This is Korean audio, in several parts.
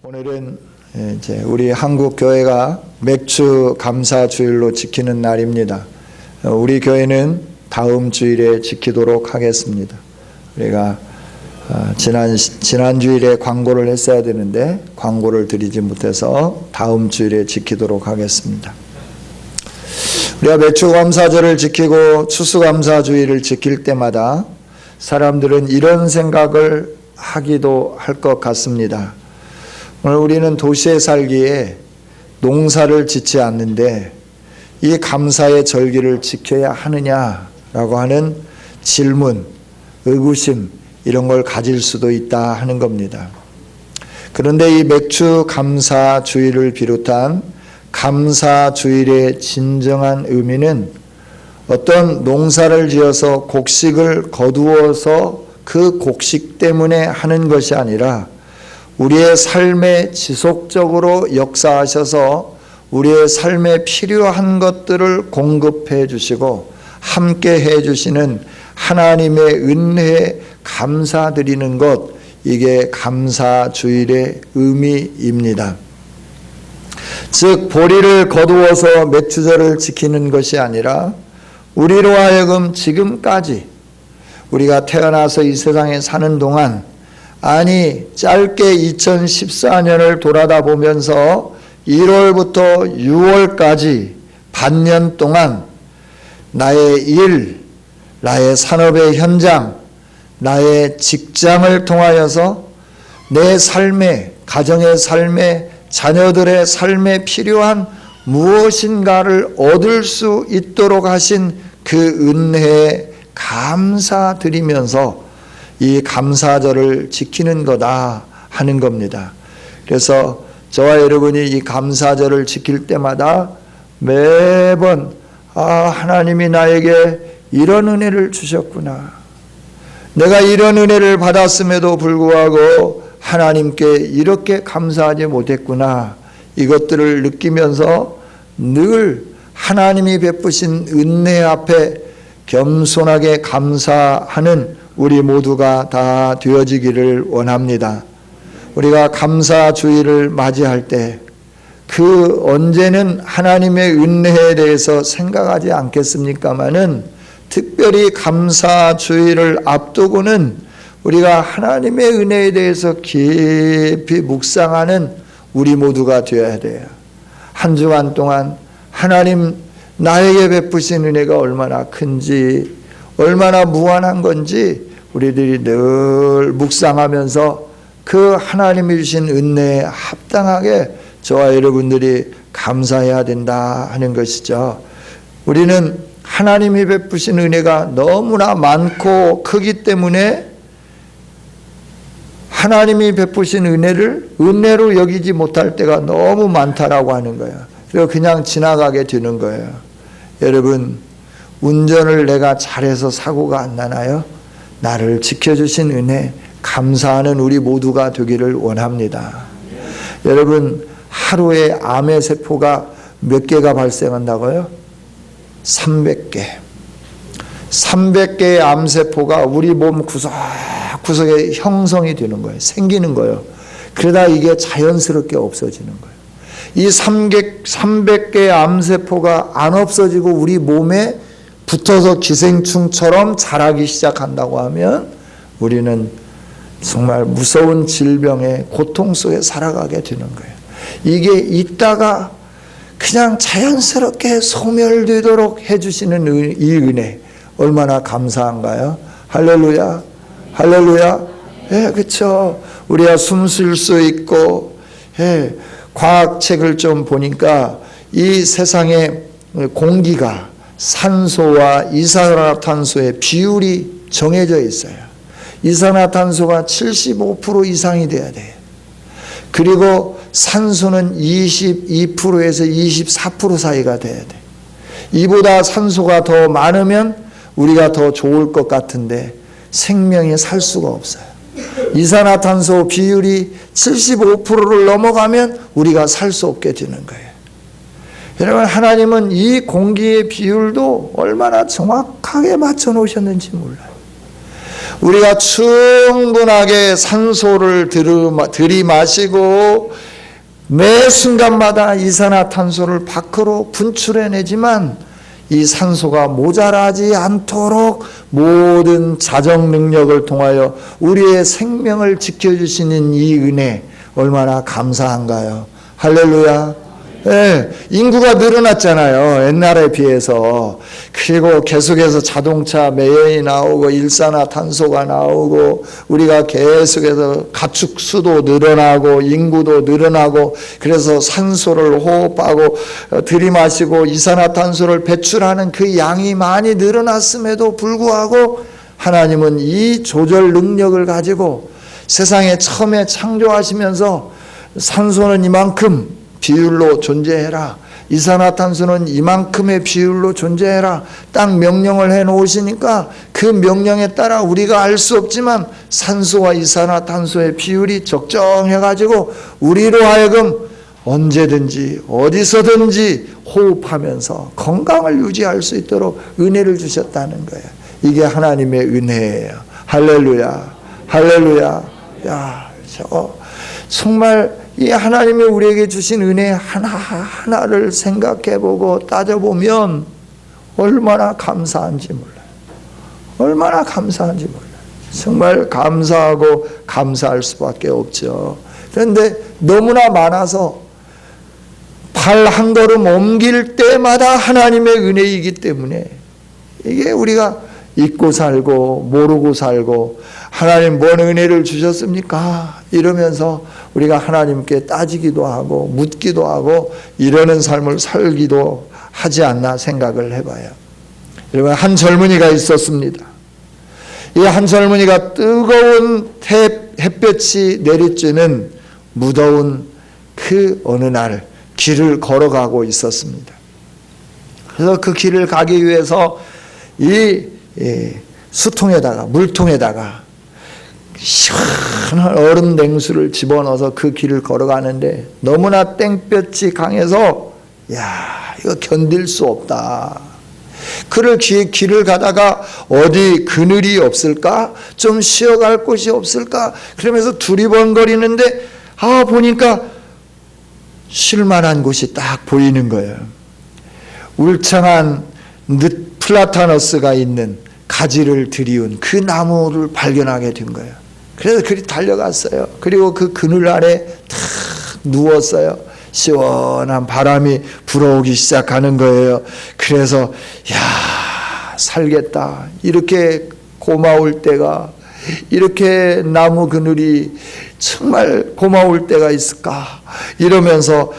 오늘은 이제 우리 한국 교회가 맥주 감사 주일로 지키는 날입니다. 우리 교회는 다음 주일에 지키도록 하겠습니다. 우리가 지난 주일에 광고를 했어야 되는데 광고를 드리지 못해서 다음 주일에 지키도록 하겠습니다. 우리가 맥주 감사절을 지키고 추수감사 주일을 지킬 때마다 사람들은 이런 생각을 하기도 할 것 같습니다. 오늘 우리는 도시에 살기에 농사를 짓지 않는데 이 감사의 절기를 지켜야 하느냐라고 하는 질문, 의구심 이런 걸 가질 수도 있다 하는 겁니다. 그런데 이 맥주 감사 주일을 비롯한 감사 주일의 진정한 의미는 어떤 농사를 지어서 곡식을 거두어서 그 곡식 때문에 하는 것이 아니라 우리의 삶에 지속적으로 역사하셔서 우리의 삶에 필요한 것들을 공급해 주시고 함께 해 주시는 하나님의 은혜에 감사드리는 것, 이게 감사주일의 의미입니다. 즉 보리를 거두어서 맥주절을 지키는 것이 아니라 우리로 하여금 지금까지 우리가 태어나서 이 세상에 사는 동안, 아니 짧게 2014년을 돌아다 보면서 1월부터 6월까지 반년 동안 나의 일, 나의 산업의 현장, 나의 직장을 통하여서 내 삶에, 가정의 삶에, 자녀들의 삶에 필요한 무엇인가를 얻을 수 있도록 하신 그 은혜에 감사드리면서 이 감사절을 지키는 거다 하는 겁니다. 그래서 저와 여러분이 이 감사절을 지킬 때마다 매번 하나님이 나에게 이런 은혜를 주셨구나. 내가 이런 은혜를 받았음에도 불구하고 하나님께 이렇게 감사하지 못했구나. 이것들을 느끼면서 늘 하나님이 베푸신 은혜 앞에 겸손하게 감사하는 우리 모두가 다 되어지기를 원합니다. 우리가 감사주일을 맞이할 때 그 언제는 하나님의 은혜에 대해서 생각하지 않겠습니까마는 특별히 감사주일을 앞두고는 우리가 하나님의 은혜에 대해서 깊이 묵상하는 우리 모두가 되어야 돼요. 한 주간 동안 하나님 나에게 베푸신 은혜가 얼마나 큰지, 얼마나 무한한 건지 우리들이 늘 묵상하면서 그 하나님이 주신 은혜에 합당하게 저와 여러분들이 감사해야 된다 하는 것이죠. 우리는 하나님이 베푸신 은혜가 너무나 많고 크기 때문에 하나님이 베푸신 은혜를 은혜로 여기지 못할 때가 너무 많다라고 하는 거예요. 그리고 그냥 지나가게 되는 거예요. 여러분, 운전을 내가 잘해서 사고가 안 나나요? 나를 지켜주신 은혜 감사하는 우리 모두가 되기를 원합니다. 여러분, 하루에 암의 세포가 몇 개가 발생한다고요? 300개. 300개의 암세포가 우리 몸 구석구석에 형성이 되는 거예요. 생기는 거예요. 그러다 이게 자연스럽게 없어지는 거예요. 이 300개의 암세포가 안 없어지고 우리 몸에 붙어서 기생충처럼 자라기 시작한다고 하면 우리는 정말 무서운 질병의 고통 속에 살아가게 되는 거예요. 이게 있다가 그냥 자연스럽게 소멸되도록 해주시는 이 은혜 얼마나 감사한가요? 할렐루야, 할렐루야. 예, 그렇죠. 우리가 숨 쉴 수 있고, 예, 과학책을 좀 보니까 이 세상의 공기가 산소와 이산화탄소의 비율이 정해져 있어요. 이산화탄소가 75% 이상이 돼야 돼요. 그리고 산소는 22%에서 24% 사이가 돼야 돼. 이보다 산소가 더 많으면 우리가 더 좋을 것 같은데 생명이 살 수가 없어요. 이산화탄소 비율이 75%를 넘어가면 우리가 살 수 없게 되는 거예요. 여러분, 하나님은 이 공기의 비율도 얼마나 정확하게 맞춰 놓으셨는지 몰라요. 우리가 충분하게 산소를 들이마시고 매 순간마다 이산화탄소를 밖으로 분출해내지만 이 산소가 모자라지 않도록 모든 자정 능력을 통하여 우리의 생명을 지켜주시는 이 은혜 얼마나 감사한가요? 할렐루야. 네, 인구가 늘어났잖아요. 옛날에 비해서. 그리고 계속해서 자동차 매연이 나오고 일산화탄소가 나오고 우리가 계속해서 가축 수도 늘어나고 인구도 늘어나고 그래서 산소를 호흡하고 들이마시고 이산화탄소를 배출하는 그 양이 많이 늘어났음에도 불구하고 하나님은 이 조절 능력을 가지고 세상에 처음에 창조하시면서 산소는 이만큼 비율로 존재해라. 이산화탄소는 이만큼의 비율로 존재해라. 딱 명령을 해 놓으시니까 그 명령에 따라 우리가 알 수 없지만 산소와 이산화탄소의 비율이 적정해 가지고 우리로 하여금 언제든지 어디서든지 호흡하면서 건강을 유지할 수 있도록 은혜를 주셨다는 거예요. 이게 하나님의 은혜예요. 할렐루야. 할렐루야. 야, 정말 이 하나님이 우리에게 주신 은혜 하나하나를 생각해보고 따져보면 얼마나 감사한지 몰라요. 얼마나 감사한지 몰라요. 정말 감사하고 감사할 수밖에 없죠. 그런데 너무나 많아서 발 한 걸음 옮길 때마다 하나님의 은혜이기 때문에 이게 우리가 잊고 살고 모르고 살고 하나님 뭔 은혜를 주셨습니까? 이러면서 우리가 하나님께 따지기도 하고 묻기도 하고 이러는 삶을 살기도 하지 않나 생각을 해봐요. 여러분, 한 젊은이가 있었습니다. 이 한 젊은이가 뜨거운 햇볕이 내리쬐는 무더운 그 어느 날 길을 걸어가고 있었습니다. 그래서 그 길을 가기 위해서 이 수통에다가 물통에다가 시원한 얼음 냉수를 집어넣어서 그 길을 걸어가는데 너무나 땡볕이 강해서 이거 견딜 수 없다. 길을 가다가 어디 그늘이 없을까? 좀 쉬어갈 곳이 없을까? 그러면서 두리번거리는데 보니까 쉴만한 곳이 딱 보이는 거예요. 울창한 플라타너스가 있는 가지를 들이운 그 나무를 발견하게 된 거예요. 그래서 그리 달려갔어요. 그리고 그 그늘 아래 탁 누웠어요. 시원한 바람이 불어오기 시작하는 거예요. 그래서 살겠다. 이렇게 고마울 때가, 이렇게 나무 그늘이 정말 고마울 때가 있을까? 이러면서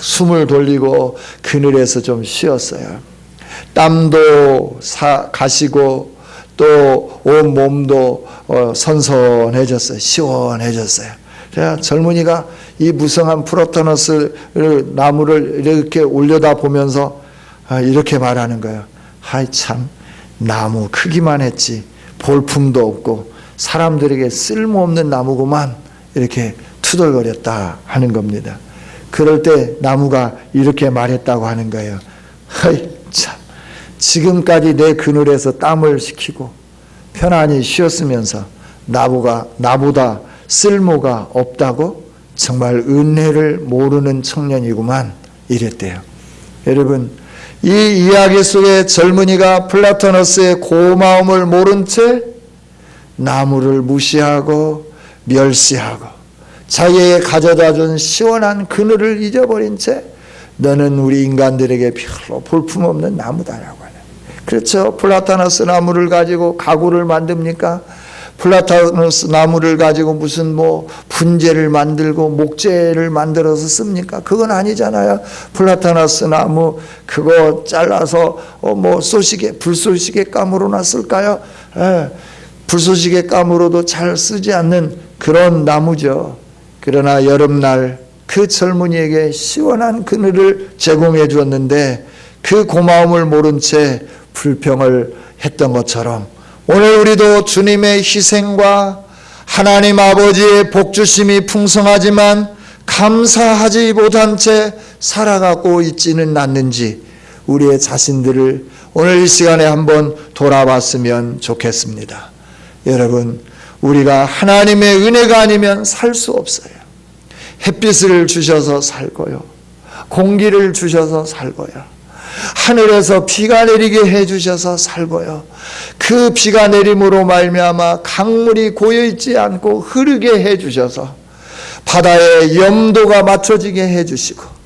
숨을 돌리고 그늘에서 좀 쉬었어요. 땀도 가시고 또 온 몸도 선선해졌어요. 시원해졌어요. 그래서 젊은이가 이 무성한 프로토너스 나무를 이렇게 올려다 보면서 이렇게 말하는 거예요. 참 나무 크기만 했지 볼품도 없고 사람들에게 쓸모없는 나무구만, 이렇게 투덜거렸다 하는 겁니다. 그럴 때 나무가 이렇게 말했다고 하는 거예요. 참, 지금까지 내 그늘에서 땀을 식히고 편안히 쉬었으면서 나보다 쓸모가 없다고? 정말 은혜를 모르는 청년이구만, 이랬대요. 여러분, 이 이야기 속에 젊은이가 플라토너스의 고마움을 모른 채 나무를 무시하고 멸시하고 자기에게 가져다 준 시원한 그늘을 잊어버린 채 너는 우리 인간들에게 별로 볼품없는 나무다라고 하는. 그렇죠. 플라타너스 나무를 가지고 가구를 만듭니까? 플라타너스 나무를 가지고 무슨 분재를 만들고 목재를 만들어서 씁니까? 그건 아니잖아요. 플라타너스 나무 그거 잘라서 불쏘시개 감으로나 쓸까요? 불쏘시개 감으로도 잘 쓰지 않는 그런 나무죠. 그러나 여름날 그 젊은이에게 시원한 그늘을 제공해 주었는데 그 고마움을 모른 채 불평을 했던 것처럼 오늘 우리도 주님의 희생과 하나님 아버지의 복주심이 풍성하지만 감사하지 못한 채 살아가고 있지는 않는지 우리의 자신들을 오늘 이 시간에 한번 돌아봤으면 좋겠습니다. 여러분, 우리가 하나님의 은혜가 아니면 살 수 없어요. 햇빛을 주셔서 살고요, 공기를 주셔서 살고요, 하늘에서 비가 내리게 해주셔서 살고요, 그 비가 내림으로 말미암아 강물이 고여있지 않고 흐르게 해주셔서 바다의 염도가 맞춰지게 해주시고,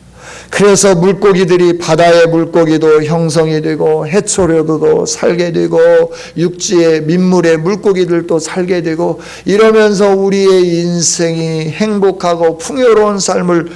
그래서 물고기들이, 바다의 물고기도 형성이 되고 해초류도 살게 되고 육지의 민물의 물고기들도 살게 되고, 이러면서 우리의 인생이 행복하고 풍요로운 삶을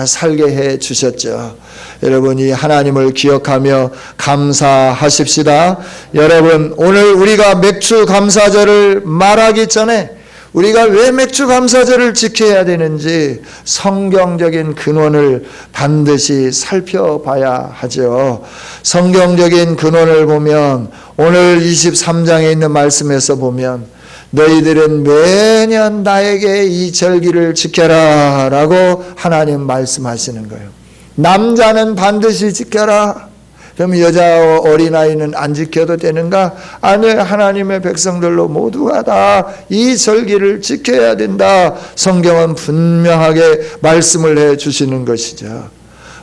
살게 해 주셨죠. 여러분이 하나님을 기억하며 감사하십시다. 여러분, 오늘 우리가 맥주 감사절을 말하기 전에 우리가 왜 맥주 감사절을 지켜야 되는지 성경적인 근원을 반드시 살펴봐야 하죠. 성경적인 근원을 보면 오늘 23장에 있는 말씀에서 보면 너희들은 매년 나에게 이 절기를 지켜라 라고 하나님 말씀하시는 거예요. 남자는 반드시 지켜라. 그럼 여자 어린아이는 안 지켜도 되는가? 아니, 하나님의 백성들로 모두가 다 이 절기를 지켜야 된다. 성경은 분명하게 말씀을 해 주시는 것이죠.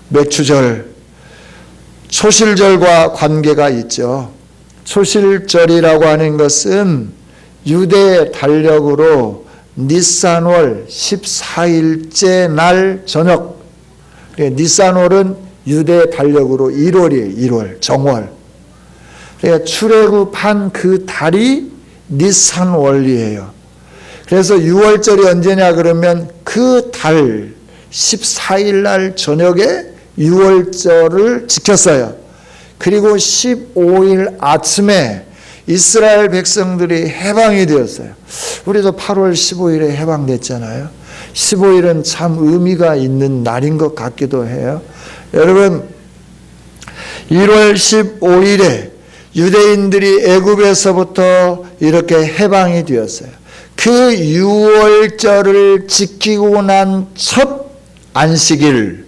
맥주절, 초실절과 관계가 있죠. 초실절이라고 하는 것은 유대 달력으로 니산월 14일째 날 저녁, 니산월은 유대 달력으로 1월이에요. 1월, 정월. 그러니까 출애굽한 그 달이 니산월이에요. 그래서 6월절이 언제냐 그러면 그 달 14일 날 저녁에 6월절을 지켰어요. 그리고 15일 아침에 이스라엘 백성들이 해방이 되었어요. 우리도 8월 15일에 해방됐잖아요. 15일은 참 의미가 있는 날인 것 같기도 해요. 여러분, 1월 15일에 유대인들이 애굽에서부터 이렇게 해방이 되었어요. 그 6월절을 지키고 난 첫 안식일,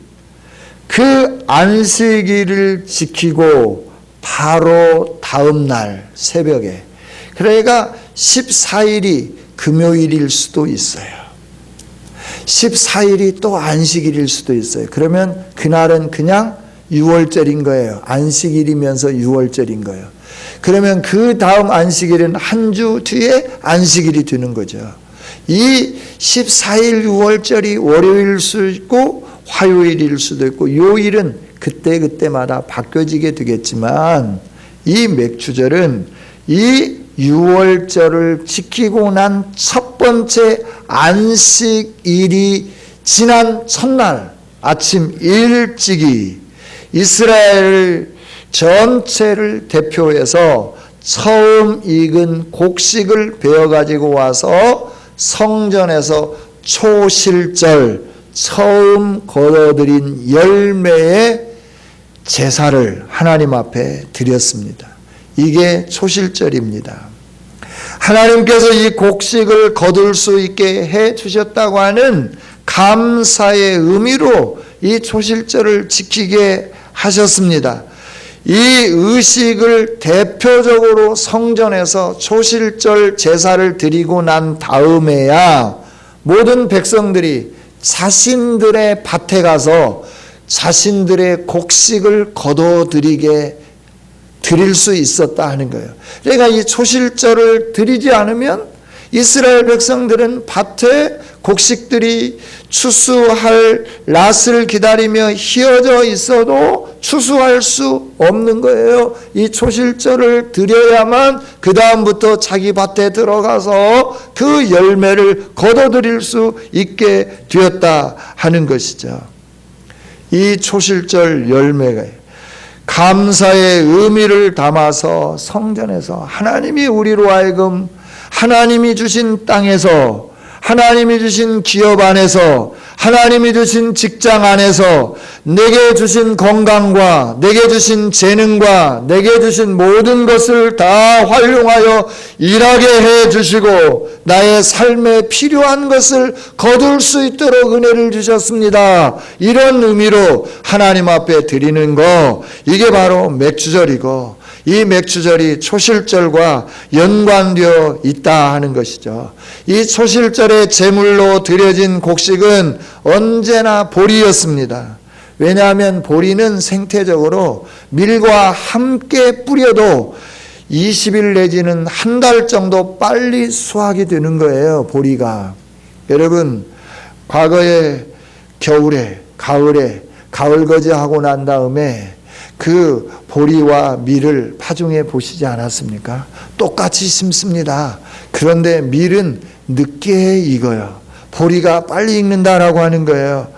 그 안식일을 지키고 바로 다음 날 새벽에, 그러니까 14일이 금요일일 수도 있어요. 14일이 또 안식일일 수도 있어요. 그러면 그날은 그냥 6월절인 거예요. 안식일이면서 6월절인 거예요. 그러면 그 다음 안식일은 한 주 뒤에 안식일이 되는 거죠. 이 14일 6월절이 월요일일 수 있고 화요일일 수도 있고 요일은 그때그때마다 바뀌어지게 되겠지만, 이 맥주절은 이 6월절을 지키고 난 첫 번째 안식일이 지난 첫날 아침 일찍이 이스라엘 전체를 대표해서 처음 익은 곡식을 베어가지고 와서 성전에서 초실절 처음 거둬들인 열매의 제사를 하나님 앞에 드렸습니다. 이게 초실절입니다. 하나님께서 이 곡식을 거둘 수 있게 해 주셨다고 하는 감사의 의미로 이 초실절을 지키게 하셨습니다. 이 의식을 대표적으로 성전에서 초실절 제사를 드리고 난 다음에야 모든 백성들이 자신들의 밭에 가서 자신들의 곡식을 거둬들이게 드릴 수 있었다 하는 거예요. 그러니까 이 초실절을 드리지 않으면 이스라엘 백성들은 밭에 곡식들이 추수할 낫을 기다리며 휘어져 있어도 추수할 수 없는 거예요. 이 초실절을 드려야만 그 다음부터 자기 밭에 들어가서 그 열매를 거둬들일 수 있게 되었다 하는 것이죠. 이 초실절 열매가 감사의 의미를 담아서 성전에서 하나님이 우리로 하여금 하나님이 주신 땅에서, 하나님이 주신 기업 안에서, 하나님이 주신 직장 안에서 내게 주신 건강과 내게 주신 재능과 내게 주신 모든 것을 다 활용하여 일하게 해 주시고 나의 삶에 필요한 것을 거둘 수 있도록 은혜를 주셨습니다. 이런 의미로 하나님 앞에 드리는 거, 이게 바로 맥주절이고, 이 맥추절이 초실절과 연관되어 있다 하는 것이죠. 이 초실절의 제물로 드려진 곡식은 언제나 보리였습니다. 왜냐하면 보리는 생태적으로 밀과 함께 뿌려도 20일 내지는 한 달 정도 빨리 수확이 되는 거예요, 보리가. 여러분, 과거에 겨울에, 가을에, 가을거지하고 난 다음에 그 보리와 밀을 파종해 보시지 않았습니까? 똑같이 심습니다. 그런데 밀은 늦게 익어요. 보리가 빨리 익는다라고 하는 거예요.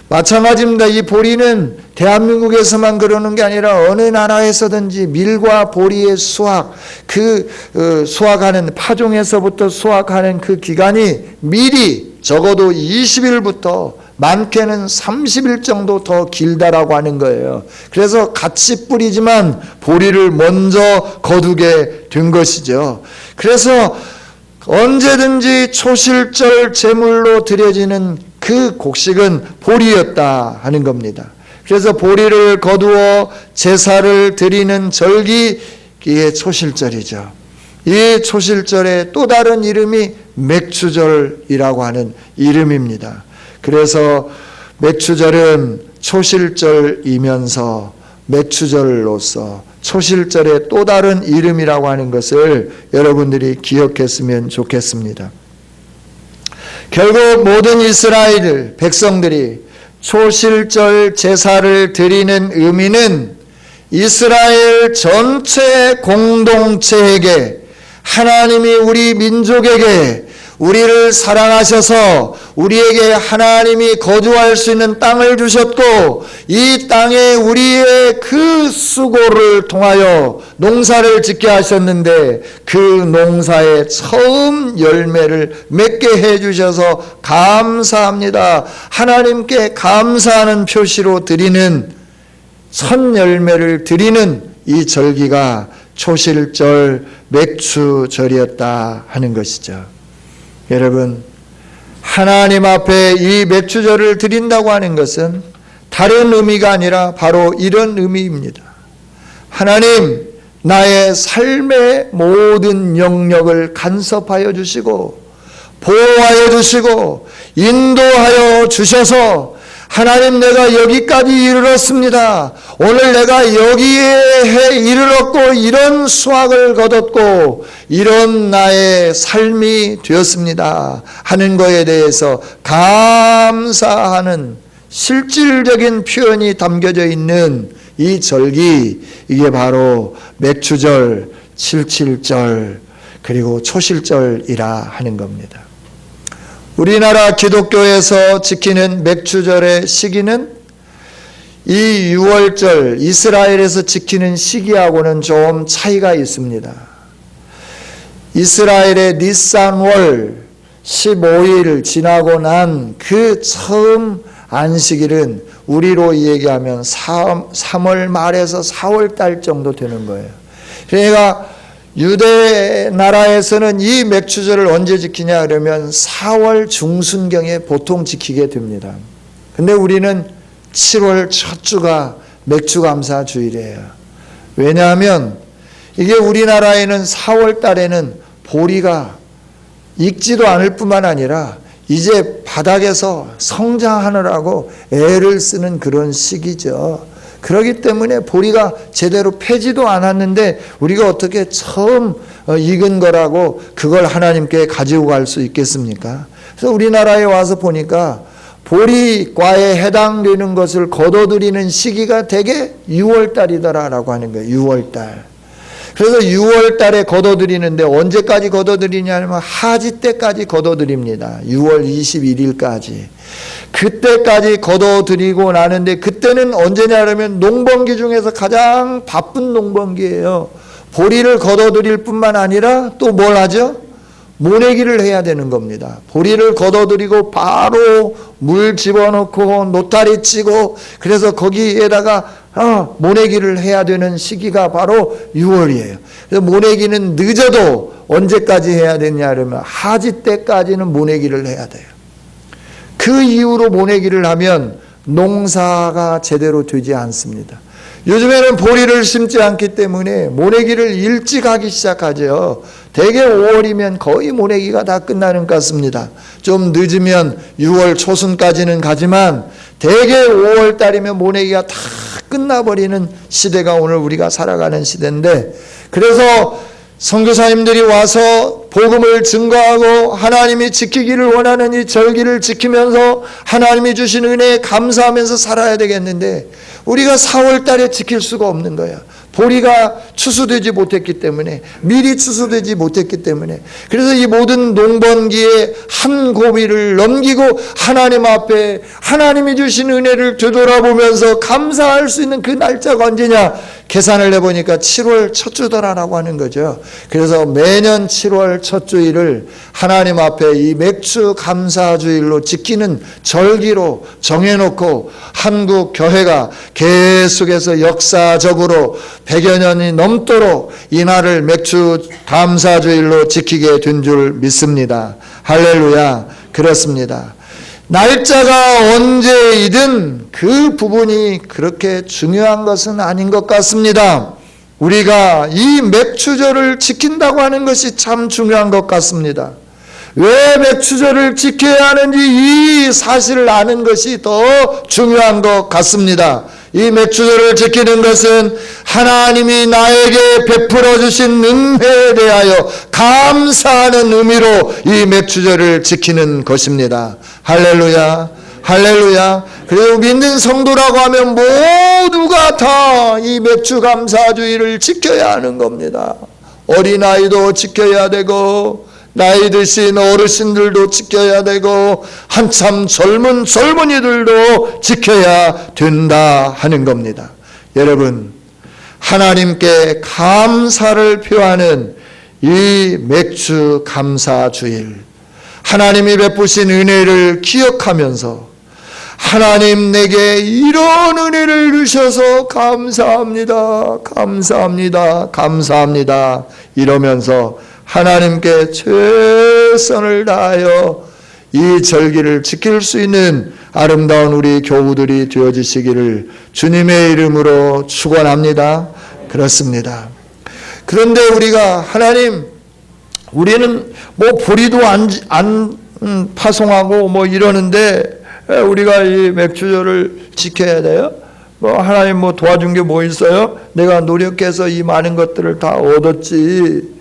마찬가지입니다. 이 보리는 대한민국에서만 그러는 게 아니라 어느 나라에서든지 밀과 보리의 수확, 수확하는 파종에서부터 수확하는 그 기간이 미리 적어도 20일부터 많게는 30일 정도 더 길다라고 하는 거예요. 그래서 같이 뿌리지만 보리를 먼저 거두게 된 것이죠. 그래서 언제든지 초실절 제물로 드려지는 그 곡식은 보리였다 하는 겁니다. 그래서 보리를 거두어 제사를 드리는 절기, 이게 초실절이죠. 이 초실절의 또 다른 이름이 맥추절이라고 하는 이름입니다. 그래서 맥추절은 초실절이면서 맥추절로서 초실절의 또 다른 이름이라고 하는 것을 여러분들이 기억했으면 좋겠습니다. 결국 모든 이스라엘 백성들이 초실절 제사를 드리는 의미는 이스라엘 전체 공동체에게 하나님이 우리 민족에게 우리를 사랑하셔서 우리에게 하나님이 거주할 수 있는 땅을 주셨고 이 땅에 우리의 그 수고를 통하여 농사를 짓게 하셨는데 그 농사의 처음 열매를 맺게 해주셔서 감사합니다. 하나님께 감사하는 표시로 드리는 첫 열매를 드리는 이 절기가 초실절 맥추절이었다 하는 것이죠. 여러분, 하나님 앞에 이 맥추절을 드린다고 하는 것은 다른 의미가 아니라 바로 이런 의미입니다. 하나님, 나의 삶의 모든 영역을 간섭하여 주시고 보호하여 주시고 인도하여 주셔서 하나님, 내가 여기까지 이르렀습니다. 오늘 내가 여기에 이르렀고 이런 수확을 거뒀고 이런 나의 삶이 되었습니다 하는 것에 대해서 감사하는 실질적인 표현이 담겨져 있는 이 절기, 이게 바로 맥추절, 칠칠절 그리고 초실절이라 하는 겁니다. 우리나라 기독교에서 지키는 맥추절의 시기는 이 6월절 이스라엘에서 지키는 시기하고는 좀 차이가 있습니다. 이스라엘의 니산월 15일 지나고 난 그 처음 안식일은 우리로 얘기하면 3월 말에서 4월 달 정도 되는 거예요. 그러니까 유대 나라에서는 이 맥추절을 언제 지키냐 그러면 4월 중순경에 보통 지키게 됩니다. 근데 우리는 7월 첫 주가 맥추감사 주일이에요. 왜냐하면 이게 우리나라에는 4월 달에는 보리가 익지도 않을 뿐만 아니라 이제 바닥에서 성장하느라고 애를 쓰는 그런 시기죠. 그렇기 때문에 보리가 제대로 패지도 않았는데 우리가 어떻게 처음 익은 거라고 그걸 하나님께 가지고 갈 수 있겠습니까? 그래서 우리나라에 와서 보니까 보리과에 해당되는 것을 거둬들이는 시기가 대개 6월달이더라라고 하는 거예요. 6월달. 그래서 6월달에 거둬들이는데 언제까지 거둬들이냐면 하지 때까지 거둬들입니다. 6월 21일까지. 그때까지 거둬들이고 나는데 그때는 언제냐 그러면 농번기 중에서 가장 바쁜 농번기예요. 보리를 거둬들일 뿐만 아니라 또 뭘 하죠? 모내기를 해야 되는 겁니다. 보리를 거둬들이고 바로 물 집어넣고 노타리 치고 그래서 거기에다가 모내기를 해야 되는 시기가 바로 6월이에요. 그래서 모내기는 늦어도 언제까지 해야 되냐 그러면 하지 때까지는 모내기를 해야 돼요. 그 이후로 모내기를 하면 농사가 제대로 되지 않습니다. 요즘에는 보리를 심지 않기 때문에 모내기를 일찍 하기 시작하죠. 대개 5월이면 거의 모내기가 다 끝나는 것 같습니다. 좀 늦으면 6월 초순까지는 가지만 대개 5월 달이면 모내기가 다 끝나버리는 시대가 오늘 우리가 살아가는 시대인데, 그래서 선교사님들이 와서 복음을 증거하고 하나님이 지키기를 원하는 이 절기를 지키면서 하나님이 주신 은혜에 감사하면서 살아야 되겠는데, 우리가 4월 달에 지킬 수가 없는 거야. 보리가 추수되지 못했기 때문에, 미리 추수되지 못했기 때문에. 그래서 이 모든 농번기에 한 고비를 넘기고 하나님 앞에 하나님이 주신 은혜를 되돌아보면서 감사할 수 있는 그 날짜가 언제냐? 계산을 해보니까 7월 첫 주더라라고 하는 거죠. 그래서 매년 7월 첫 주일을 하나님 앞에 이 맥주 감사주일로 지키는 절기로 정해놓고 한국 교회가 계속해서 역사적으로 100여 년이 넘도록 이 날을 맥주 감사주일로 지키게 된 줄 믿습니다. 할렐루야. 그렇습니다. 날짜가 언제이든 그 부분이 그렇게 중요한 것은 아닌 것 같습니다. 우리가 이 맥추절을 지킨다고 하는 것이 참 중요한 것 같습니다. 왜 맥추절을 지켜야 하는지 이 사실을 아는 것이 더 중요한 것 같습니다. 이 맥추절을 지키는 것은 하나님이 나에게 베풀어 주신 은혜에 대하여 감사하는 의미로 이 맥추절을 지키는 것입니다. 할렐루야. 할렐루야. 그리고 믿는 성도라고 하면 모두가 다 이 맥주 감사주의를 지켜야 하는 겁니다. 어린아이도 지켜야 되고 나이 드신 어르신들도 지켜야 되고 한참 젊은 젊은이들도 지켜야 된다 하는 겁니다. 여러분, 하나님께 감사를 표하는 이 맥주 감사주일, 하나님이 베푸신 은혜를 기억하면서 하나님 내게 이런 은혜를 주셔서 감사합니다, 감사합니다, 감사합니다 이러면서 하나님께 최선을 다하여 이 절기를 지킬 수 있는 아름다운 우리 교우들이 되어주시기를 주님의 이름으로 축원합니다. 그렇습니다. 그런데 우리가 하나님, 우리는 뭐 보리도 안 파송하고 뭐 이러는데 우리가 이 맥주절을 지켜야 돼요? 뭐 하나님 뭐 도와준 게 뭐 있어요? 내가 노력해서 이 많은 것들을 다 얻었지.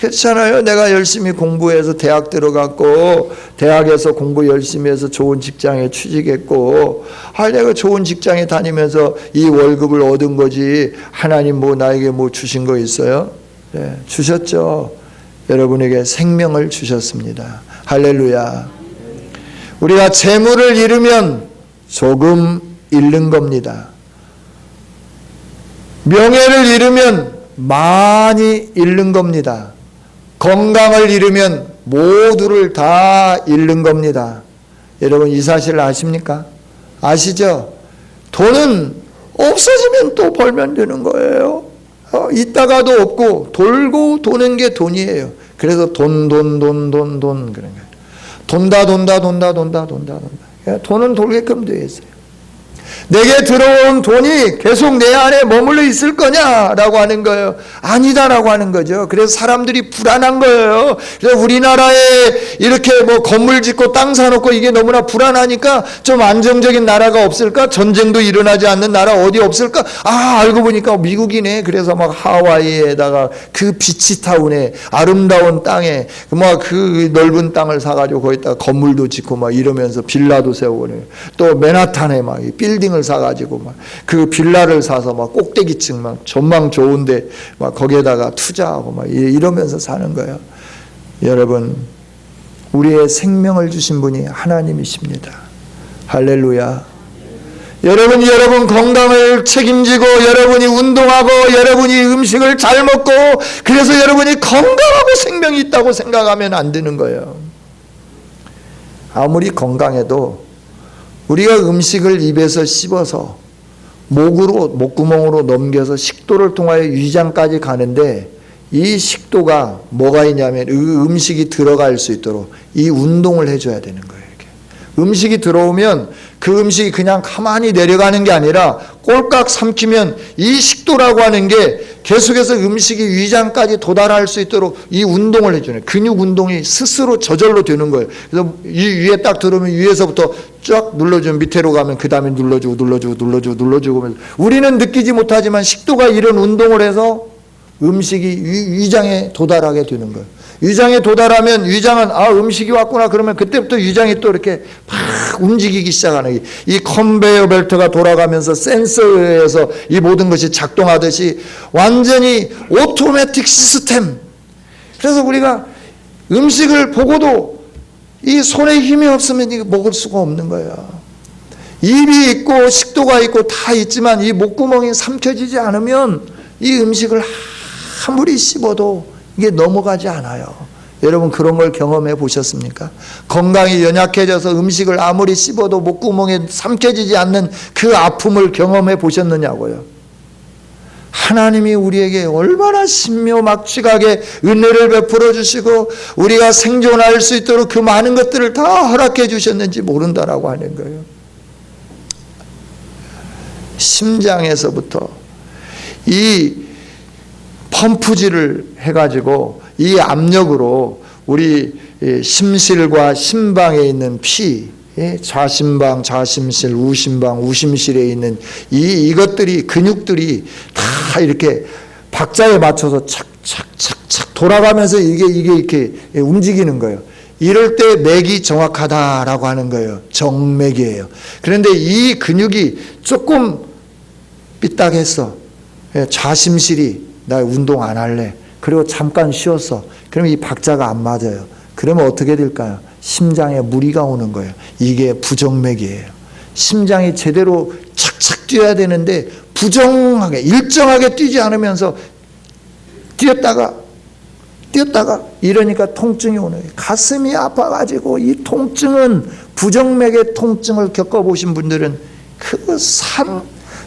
그렇잖아요. 내가 열심히 공부해서 대학 들어갔고 대학에서 공부 열심히 해서 좋은 직장에 취직했고 내가 좋은 직장에 다니면서 이 월급을 얻은 거지 하나님 뭐 나에게 뭐 주신 거 있어요? 네, 주셨죠. 여러분에게 생명을 주셨습니다. 할렐루야. 우리가 재물을 잃으면 조금 잃는 겁니다. 명예를 잃으면 많이 잃는 겁니다. 건강을 잃으면 모두를 다 잃는 겁니다. 여러분 이 사실을 아십니까? 아시죠? 돈은 없어지면 또 벌면 되는 거예요. 있다가도 없고 돌고 도는 게 돈이에요. 그래서 돈 그런 거예요. 돈다. 돈은 돌게끔 되어 있어요. 내게 들어온 돈이 계속 내 안에 머물러 있을 거냐라고 하는 거예요. 아니다라고 하는 거죠. 그래서 사람들이 불안한 거예요. 그래서 우리나라에 이렇게 뭐 건물 짓고 땅 사놓고 이게 너무나 불안하니까 좀 안정적인 나라가 없을까? 전쟁도 일어나지 않는 나라 어디 없을까? 알고 보니까 미국이네. 그래서 막 하와이에다가 그 비치타운에 아름다운 땅에 막 그 넓은 땅을 사가지고 거기다가 건물도 짓고 막 이러면서 빌라도 세우고 또 맨하탄에 막 빌딩을 사가지고 막 그 빌라를 사서 막 꼭대기층 막 전망 좋은데 막 거기에다가 투자하고 막 이러면서 사는 거예요. 여러분, 우리의 생명을 주신 분이 하나님이십니다. 할렐루야. 여러분 건강을 책임지고 여러분이 운동하고 여러분이 음식을 잘 먹고 그래서 여러분이 건강하고 생명이 있다고 생각하면 안 되는 거예요. 아무리 건강해도 우리가 음식을 입에서 씹어서 목구멍으로 넘겨서 식도를 통하여 위장까지 가는데 이 식도가 뭐가 있냐면 그 음식이 들어갈 수 있도록 이 운동을 해줘야 되는 거예요. 이렇게. 음식이 들어오면 그 음식이 그냥 가만히 내려가는 게 아니라 꼴깍 삼키면 이 식도라고 하는 게 계속해서 음식이 위장까지 도달할 수 있도록 이 운동을 해주는, 근육 운동이 스스로 저절로 되는 거예요. 그래서 이 위에 딱 들어오면 위에서부터 쫙 눌러주면 밑으로 가면 그 다음에 눌러주고 우리는 느끼지 못하지만 식도가 이런 운동을 해서 음식이 위장에 도달하게 되는 거예요. 위장에 도달하면 위장은 음식이 왔구나 그러면 그때부터 위장이 또 이렇게 막 움직이기 시작하는, 이 컨베이어 벨트가 돌아가면서 센서에 의해서 이 모든 것이 작동하듯이 완전히 오토매틱 시스템. 그래서 우리가 음식을 보고도 이 손에 힘이 없으면 이거 먹을 수가 없는 거예요. 입이 있고 식도가 있고 다 있지만 이 목구멍이 삼켜지지 않으면 이 음식을 아무리 씹어도 이게 넘어가지 않아요. 여러분 그런 걸 경험해 보셨습니까? 건강이 연약해져서 음식을 아무리 씹어도 목구멍에 삼켜지지 않는 그 아픔을 경험해 보셨느냐고요. 하나님이 우리에게 얼마나 신묘막측하게 은혜를 베풀어 주시고 우리가 생존할 수 있도록 그 많은 것들을 다 허락해 주셨는지 모른다라고 하는 거예요. 심장에서부터 이 펌프질을 해가지고 이 압력으로 우리 심실과 심방에 있는 피, 좌심방, 좌심실, 우심방, 우심실에 있는 이것들이, 근육들이 다 이렇게 박자에 맞춰서 착착착착 돌아가면서 이게 이렇게 움직이는 거예요. 이럴 때 맥이 정확하다라고 하는 거예요. 정맥이에요. 그런데 이 근육이 조금 삐딱했어. 좌심실이 나 운동 안 할래. 그리고 잠깐 쉬었어. 그러면 이 박자가 안 맞아요. 그러면 어떻게 될까요? 심장에 무리가 오는 거예요. 이게 부정맥이에요. 심장이 제대로 착착 뛰어야 되는데 부정하게 일정하게 뛰지 않으면서 뛰었다가 이러니까 통증이 오는 거예요. 가슴이 아파가지고 이 통증은 부정맥의 통증을 겪어보신 분들은 그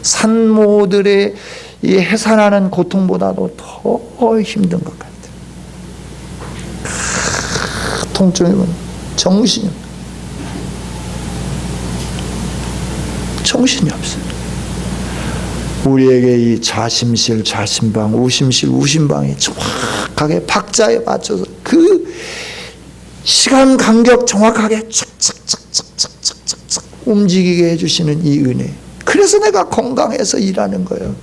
산모들의 이 해산하는 고통보다도 더 힘든 것 같아요. 통증이면 정신이 없어요. 우리에게 이 좌심실, 좌심방, 우심실, 우심방이 정확하게 박자에 맞춰서 그 시간 간격 정확하게 착착착착착착착 움직이게 해주시는 이 은혜. 그래서 내가 건강해서 일하는 거예요.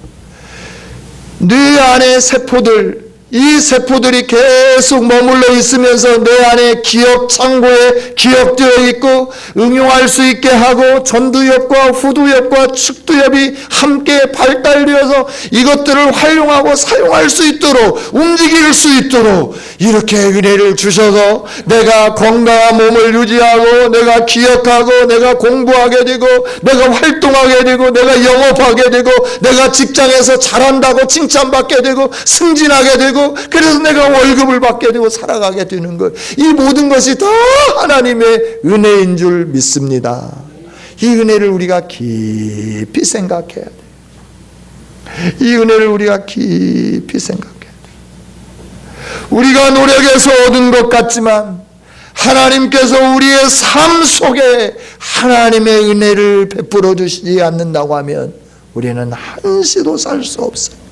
뇌 안의 세포들, 이 세포들이 계속 머물러 있으면서 뇌 안에 기억 창고에 기억되어 있고 응용할 수 있게 하고 전두엽과 후두엽과 측두엽이 함께 발달되어서 이것들을 활용하고 사용할 수 있도록 움직일 수 있도록 이렇게 은혜를 주셔서 내가 건강한 몸을 유지하고 내가 기억하고 내가 공부하게 되고 내가 활동하게 되고 내가 영업하게 되고 내가 직장에서 잘한다고 칭찬받게 되고 승진하게 되고 그래서 내가 월급을 받게 되고 살아가게 되는 것, 이 모든 것이 다 하나님의 은혜인 줄 믿습니다. 이 은혜를 우리가 깊이 생각해야 돼요. 이 은혜를 우리가 깊이 생각해야 돼요. 우리가 노력해서 얻은 것 같지만 하나님께서 우리의 삶 속에 하나님의 은혜를 베풀어 주시지 않는다고 하면 우리는 한시도 살 수 없어요.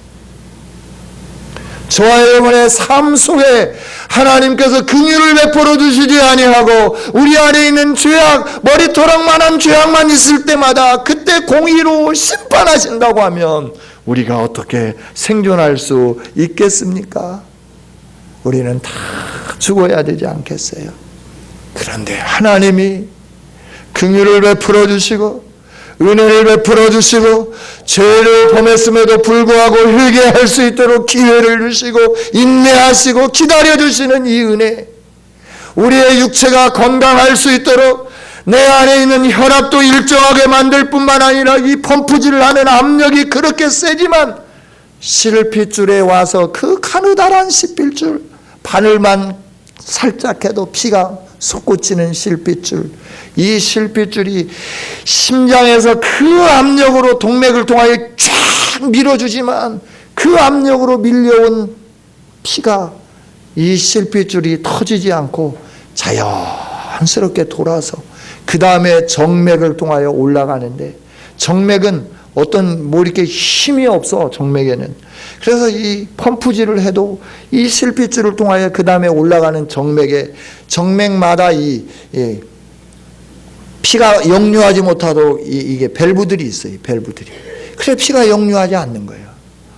저와 여러분의 삶 속에 하나님께서 긍휼을 베풀어 주시지 아니하고 우리 안에 있는 죄악, 머리토락만한 죄악만 있을 때마다 그때 공의로 심판하신다고 하면 우리가 어떻게 생존할 수 있겠습니까? 우리는 다 죽어야 되지 않겠어요? 그런데 하나님이 긍휼을 베풀어 주시고 은혜를 베풀어 주시고 죄를 범했음에도 불구하고 회개할 수 있도록 기회를 주시고 인내하시고 기다려 주시는 이 은혜, 우리의 육체가 건강할 수 있도록 내 안에 있는 혈압도 일정하게 만들 뿐만 아니라 이 펌프질을 하는 압력이 그렇게 세지만 실핏줄에 와서 그 가느다란 실핏줄 바늘만 살짝 해도 피가 솟구치는 실핏줄, 이 실핏줄이 심장에서 그 압력으로 동맥을 통하여 쫙 밀어주지만 그 압력으로 밀려온 피가 이 실핏줄이 터지지 않고 자연스럽게 돌아서 그 다음에 정맥을 통하여 올라가는데 정맥은 뭐 이렇게 힘이 없어, 정맥에는. 그래서 이 펌프질을 해도 이 실핏줄을 통하여 그 다음에 올라가는 정맥마다 피가 역류하지 못하도록 이게 밸브들이 있어요, 밸브들이. 그래 피가 역류하지 않는 거예요.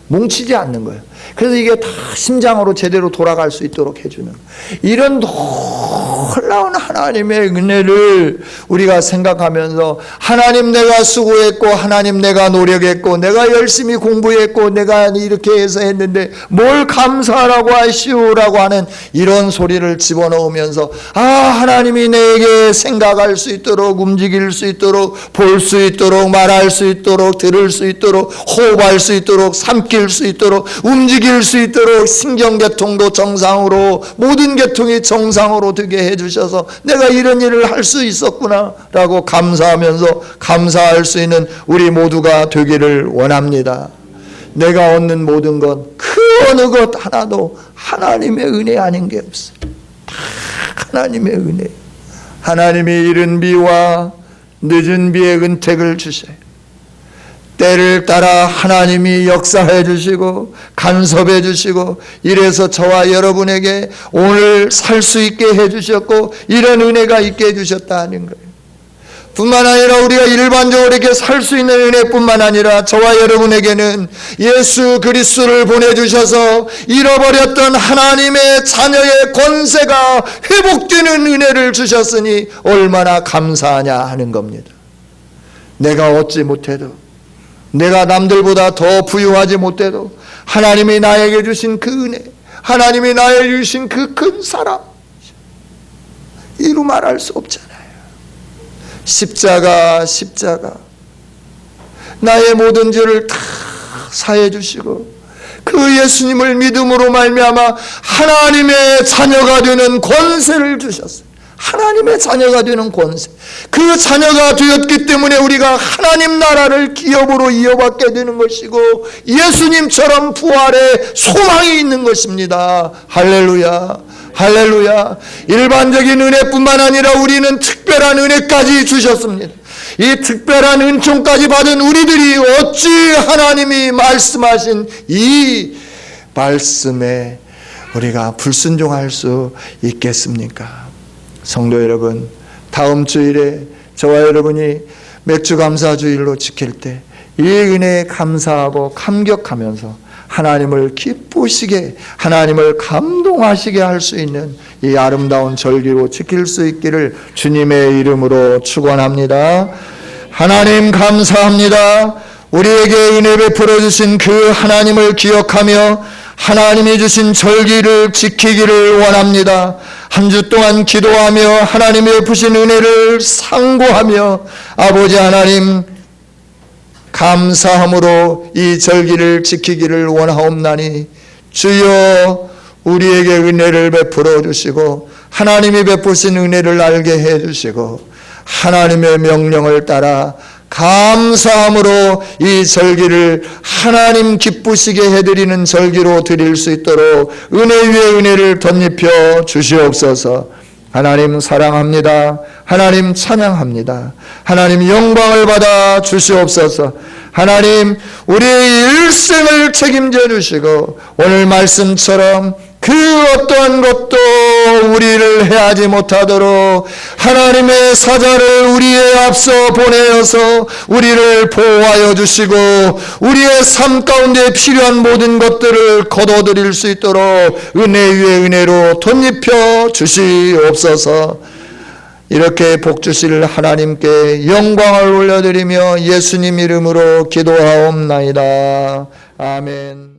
뭉치지 않는 거예요. 그래서 이게 다 심장으로 제대로 돌아갈 수 있도록 해주는 이런 놀라운 하나님의 은혜를 우리가 생각하면서 하나님 내가 수고했고 하나님 내가 노력했고 내가 열심히 공부했고 내가 이렇게 해서 했는데 뭘 감사하라고 하시오라고 하는 이런 소리를 집어넣으면서 하나님이 내게 생각할 수 있도록 움직일 수 있도록 볼 수 있도록 말할 수 있도록 들을 수 있도록 호흡할 수 있도록 삼킬 수 있도록 움직일 수 있도록 신경계통도 정상으로 모든 계통이 정상으로 되게 해주셔서 내가 이런 일을 할 수 있었구나 라고 감사하면서 감사할 수 있는 우리 모두가 되기를 원합니다. 내가 얻는 모든 것 그 어느 것 하나도 하나님의 은혜 아닌 게 없어요. 다 하나님의 은혜. 하나님이 이른 비와 늦은 비의 은택을 주셔요. 때를 따라 하나님이 역사해 주시고 간섭해 주시고 이래서 저와 여러분에게 오늘 살 수 있게 해 주셨고 이런 은혜가 있게 해 주셨다는 거예요. 뿐만 아니라 우리가 일반적으로 이렇게 살 수 있는 은혜뿐만 아니라 저와 여러분에게는 예수 그리스도를 보내주셔서 잃어버렸던 하나님의 자녀의 권세가 회복되는 은혜를 주셨으니 얼마나 감사하냐 하는 겁니다. 내가 얻지 못해도 내가 남들보다 더 부유하지 못해도 하나님이 나에게 주신 그 은혜, 하나님이 나에게 주신 그 큰 사랑 이루 말할 수 없잖아요. 십자가 나의 모든 죄를 다 사해 주시고 그 예수님을 믿음으로 말미암아 하나님의 자녀가 되는 권세를 주셨어요. 하나님의 자녀가 되는 권세. 그 자녀가 되었기 때문에 우리가 하나님 나라를 기업으로 이어받게 되는 것이고 예수님처럼 부활의 소망이 있는 것입니다. 할렐루야. 할렐루야. 일반적인 은혜뿐만 아니라 우리는 특별한 은혜까지 주셨습니다. 이 특별한 은총까지 받은 우리들이 어찌 하나님이 말씀하신 이 말씀에 우리가 불순종할 수 있겠습니까? 성도 여러분, 다음 주일에 저와 여러분이 맥주감사주일로 지킬 때 이 은혜에 감사하고 감격하면서 하나님을 기쁘시게 하나님을 감동하시게 할 수 있는 이 아름다운 절기로 지킬 수 있기를 주님의 이름으로 축원합니다. 하나님 감사합니다. 우리에게 은혜 베풀어 주신 그 하나님을 기억하며 하나님이 주신 절기를 지키기를 원합니다. 한 주 동안 기도하며 하나님이 베푸신 은혜를 상고하며 아버지 하나님 감사함으로 이 절기를 지키기를 원하옵나니 주여 우리에게 은혜를 베풀어 주시고 하나님이 베푸신 은혜를 알게 해 주시고 하나님의 명령을 따라 감사함으로 이 절기를 하나님 기쁘시게 해드리는 절기로 드릴 수 있도록 은혜 위에 은혜를 덧입혀 주시옵소서. 하나님 사랑합니다. 하나님 찬양합니다. 하나님 영광을 받아 주시옵소서. 하나님 우리의 일생을 책임져 주시고 오늘 말씀처럼 그 어떠한 것도 우리를 해하지 못하도록 하나님의 사자를 우리의 앞서 보내어서 우리를 보호하여 주시고 우리의 삶 가운데 필요한 모든 것들을 거둬들일 수 있도록 은혜 위에 은혜로 덧입혀 주시옵소서. 이렇게 복 주실 하나님께 영광을 올려드리며 예수님 이름으로 기도하옵나이다. 아멘.